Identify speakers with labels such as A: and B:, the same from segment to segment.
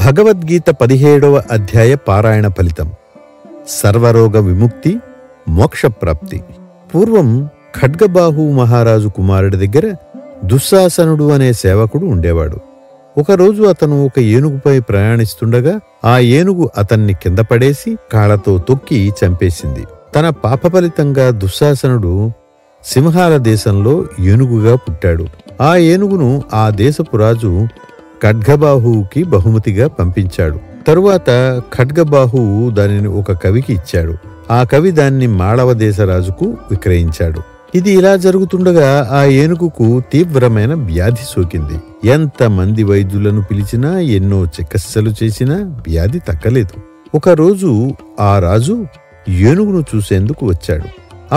A: భగవద్గీత 17వ అధ్యాయ పారాయణ ఫలితం. సర్వరోగ విముక్తి, మోక్షప్రాప్తి. పూర్వం ఖడ్గబాహు మహారాజు కుమారుడి దగ్గర దుశ్శాసనుడు అనే సేవకుడు ఉండేవాడు. ఒకరోజు అతను ఒక ఏనుగుపై ప్రయాణిస్తుండగా ఆ ఏనుగు అతన్ని కింద పడేసి కాళ్లతో తొక్కి చంపేసింది. తన పాప ఫలితంగా దుశ్శాసనుడు సింహాల దేశంలో ఏనుగుగా పుట్టాడు. ఆ ఏనుగును ఆ దేశపు రాజు ఖడ్గబాహువుకి బహుమతిగా పంపించాడు. తరువాత ఖడ్గబాహువు దానిని ఒక కవికి ఇచ్చాడు. ఆ కవి దాన్ని మాళవ దేశరాజుకు విక్రయించాడు. ఇది ఇలా జరుగుతుండగా ఆ ఏనుగుకు తీవ్రమైన వ్యాధి సోకింది. ఎంతమంది వైద్యులను పిలిచినా, ఎన్నో చికిత్సలు చేసినా వ్యాధి తగ్గలేదు. ఒకరోజు ఆ రాజు ఏనుగును చూసేందుకు వచ్చాడు.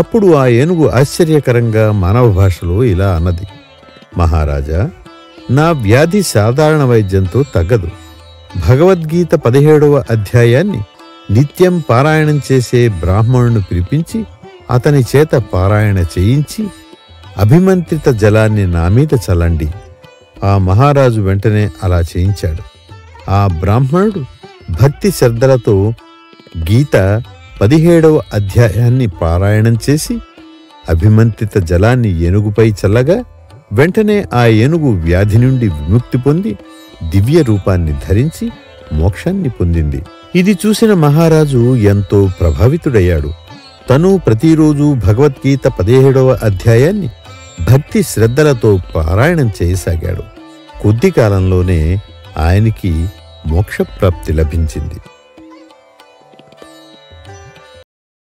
A: అప్పుడు ఆ ఏనుగు ఆశ్చర్యకరంగా మానవ భాషలో ఇలా అన్నది: మహారాజా, నా వ్యాధి సాధారణ వైద్యంతో తగ్గదు. భగవద్గీత 17వ అధ్యాయాన్ని నిత్యం పారాయణం చేసే బ్రాహ్మణుని పిలిపించి అతని చేత పారాయణ చేయించి అభిమంత్రిత జలాన్ని నా మీద చల్లండి. ఆ మహారాజు వెంటనే అలా చేయించాడు. ఆ బ్రాహ్మణుడు భక్తి శ్రద్ధలతో గీత 17వ అధ్యాయాన్ని పారాయణం చేసి అభిమంత్రిత జలాన్ని ఏనుగుపై చల్లగా వెంటనే ఆ ఏనుగు వ్యాధి నుండి విముక్తి పొంది దివ్య రూపాన్ని ధరించి మోక్షాన్ని పొందింది. ఇది చూసిన మహారాజు ఎంతో ప్రభావితుడయ్యాడు. తను ప్రతిరోజు భగవద్గీత 17వ అధ్యాయాన్ని భక్తి శ్రద్ధలతో పారాయణం చేయసాగాడు. కొద్ది కాలంలోనే ఆయనకి మోక్షప్రాప్తి లభించింది.